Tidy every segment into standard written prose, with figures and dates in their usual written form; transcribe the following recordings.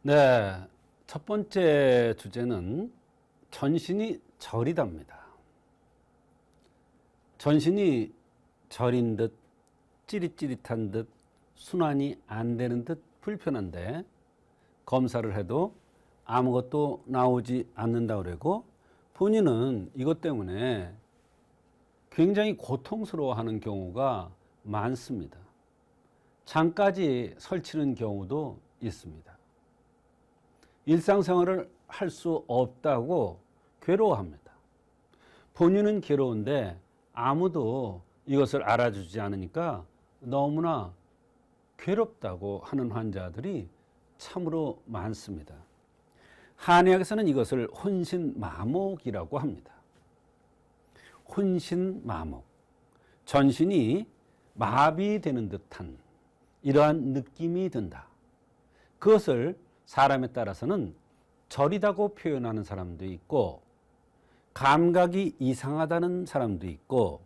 네, 첫 번째 주제는 전신이 저리답니다. 전신이 저린 듯, 찌릿찌릿한 듯, 순환이 안 되는 듯 불편한데 검사를 해도 아무것도 나오지 않는다 그러고 본인은 이것 때문에 굉장히 고통스러워하는 경우가 많습니다. 잠까지 설치는 경우도 있습니다. 일상생활을 할 수 없다고 괴로워합니다. 본인은 괴로운데 아무도 이것을 알아주지 않으니까 너무나 괴롭다고 하는 환자들이 참으로 많습니다. 한의학에서는 이것을 혼신마목이라고 합니다. 혼신마목, 전신이 마비되는 듯한 이러한 느낌이 든다. 그것을 사람에 따라서는 저리다고 표현하는 사람도 있고, 감각이 이상하다는 사람도 있고,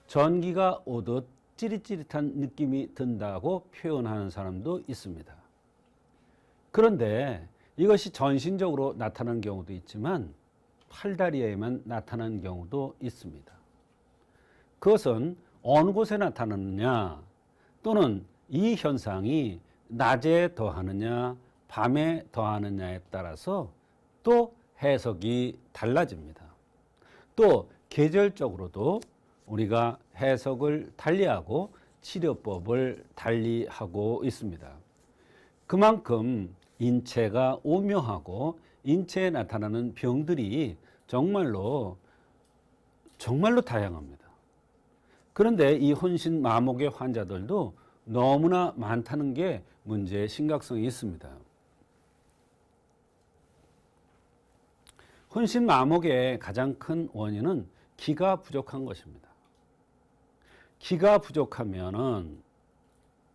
전기가 오듯 찌릿찌릿한 느낌이 든다고 표현하는 사람도 있습니다. 그런데 이것이 전신적으로 나타나는 경우도 있지만 팔다리에만 나타나는 경우도 있습니다. 그것은 어느 곳에 나타나느냐, 또는 이 현상이 낮에 더하느냐 밤에 더하느냐에 따라서 또 해석이 달라집니다. 또 계절적으로도 우리가 해석을 달리하고 치료법을 달리하고 있습니다. 그만큼 인체가 오묘하고 인체에 나타나는 병들이 정말로 다양합니다. 그런데 이 혼신마목의 환자들도 너무나 많다는 게 문제의 심각성이 있습니다. 혼신마목의 가장 큰 원인은 기가 부족한 것입니다. 기가 부족하면은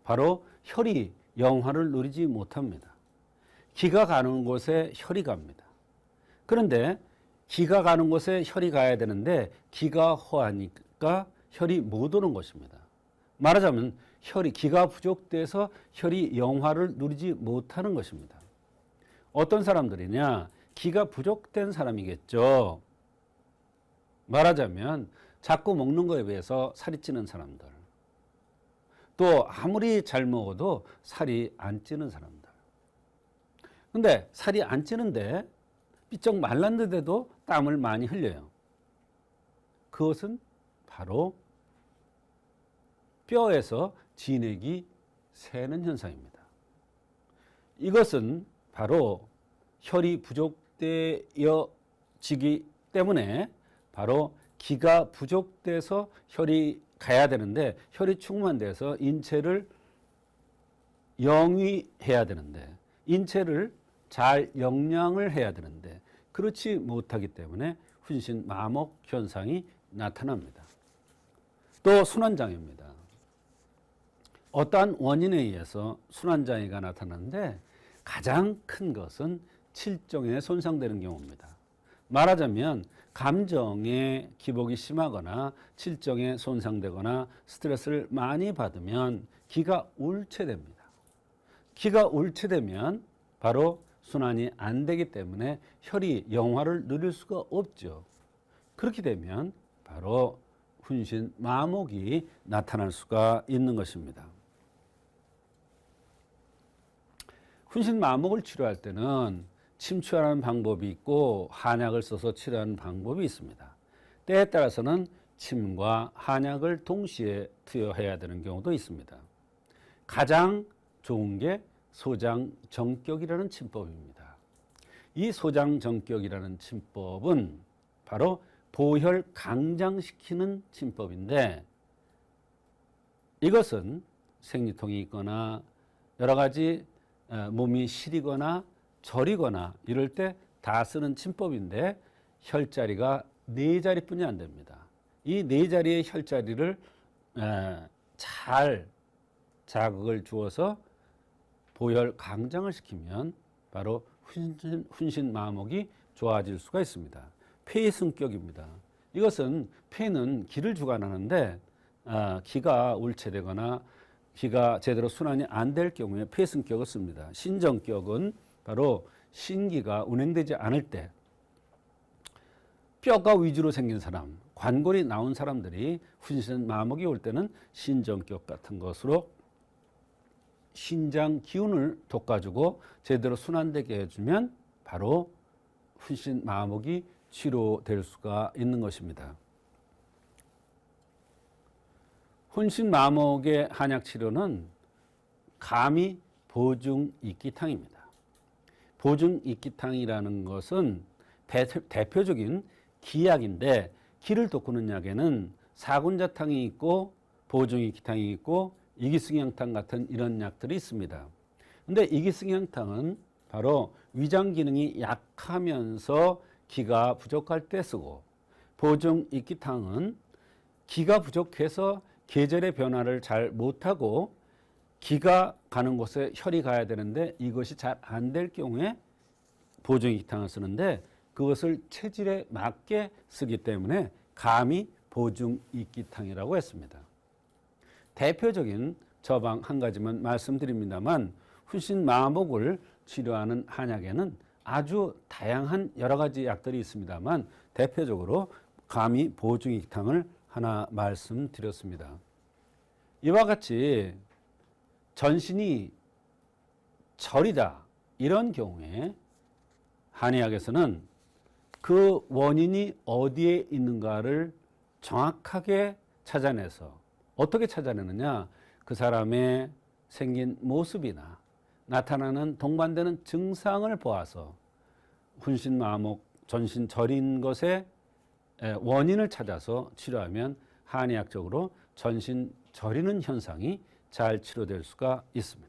바로 혈이 영화를 누리지 못합니다. 기가 가는 곳에 혈이 갑니다. 그런데 기가 가는 곳에 혈이 가야 되는데 기가 허하니까 혈이 못 오는 것입니다. 말하자면 기가 부족돼서 혈이 영화를 누리지 못하는 것입니다. 어떤 사람들이냐? 기가 부족된 사람이겠죠. 말하자면 자꾸 먹는 거에 비해서 살이 찌는 사람들, 또 아무리 잘 먹어도 살이 안 찌는 사람들. 근데 살이 안 찌는데 삐쩍 말랐는데도 땀을 많이 흘려요. 그것은 바로 뼈에서 진액이 새는 현상입니다. 이것은 바로 혈이 부족되어지기 때문에 바로 기가 부족돼서 혈이 가야 되는데 혈이 충만돼서 인체를 영위해야 되는데 인체를 잘 영양을 해야 되는데 그렇지 못하기 때문에 혼신마목 현상이 나타납니다. 또 순환장애입니다. 어떠한 원인에 의해서 순환장애가 나타나는데 가장 큰 것은 칠정에 손상되는 경우입니다. 말하자면 감정의 기복이 심하거나 칠정에 손상되거나 스트레스를 많이 받으면 기가 울체됩니다. 기가 울체되면 바로 순환이 안 되기 때문에 혈이 영화를 누릴 수가 없죠. 그렇게 되면 바로 혼신마목이 나타날 수가 있는 것입니다. 혼신마목을 치료할 때는 침투하는 방법이 있고 한약을 써서 치료하는 방법이 있습니다. 때에 따라서는 침과 한약을 동시에 투여해야 되는 경우도 있습니다. 가장 좋은 게 소장정격이라는 침법입니다. 이 소장정격이라는 침법은 바로 보혈 강장시키는 침법인데 이것은 생리통이 있거나 여러 가지 몸이 시리거나 저리거나 이럴 때 다 쓰는 침법인데 혈자리가 4자리뿐이 안 됩니다. 이 4자리의 혈자리를 잘 자극을 주어서 보혈 강장을 시키면 바로 혼신마목이 좋아질 수가 있습니다. 폐승격입니다. 이것은 폐는 기를 주관하는데 기가 울체되거나 기가 제대로 순환이 안 될 경우에 폐승격을 씁니다. 신정격은 바로 신기가 운행되지 않을 때 뼈가 위주로 생긴 사람, 관골이 나온 사람들이 훈신 마목이 올 때는 신정격 같은 것으로 신장 기운을 돋궈주고 제대로 순환되게 해주면 바로 훈신 마목이 치료될 수가 있는 것입니다. 훈신 마목의 한약 치료는 감이 보증익기탕입니다. 보증익기탕이라는 것은 대표적인 기약인데 기를 돋구는 약에는 사군자탕이 있고 보증익기탕이 있고 이기승향탕 같은 이런 약들이 있습니다. 근데 이기승향탕은 바로 위장 기능이 약하면서 기가 부족할 때 쓰고 보증익기탕은 기가 부족해서 계절의 변화를 잘 못하고 기가 가는 곳에 혈이 가야 되는데 이것이 잘 안 될 경우에 보증익기탕을 쓰는데 그것을 체질에 맞게 쓰기 때문에 감히 보증익기탕이라고 했습니다. 대표적인 처방 한 가지만 말씀드립니다만 훈신 마목을 치료하는 한약에는 아주 다양한 여러 가지 약들이 있습니다만 대표적으로 감히 보증익기탕을 하나 말씀드렸습니다. 이와 같이 전신이 절이다 이런 경우에 한의학에서는 그 원인이 어디에 있는가를 정확하게 찾아내서 어떻게 찾아내느냐, 그 사람의 생긴 모습이나 나타나는 동반되는 증상을 보아서 훈신 마목 전신 절인 것의 원인을 찾아서 치료하면 한의학적으로 전신 절이는 현상이 잘 치료될 수가 있습니다.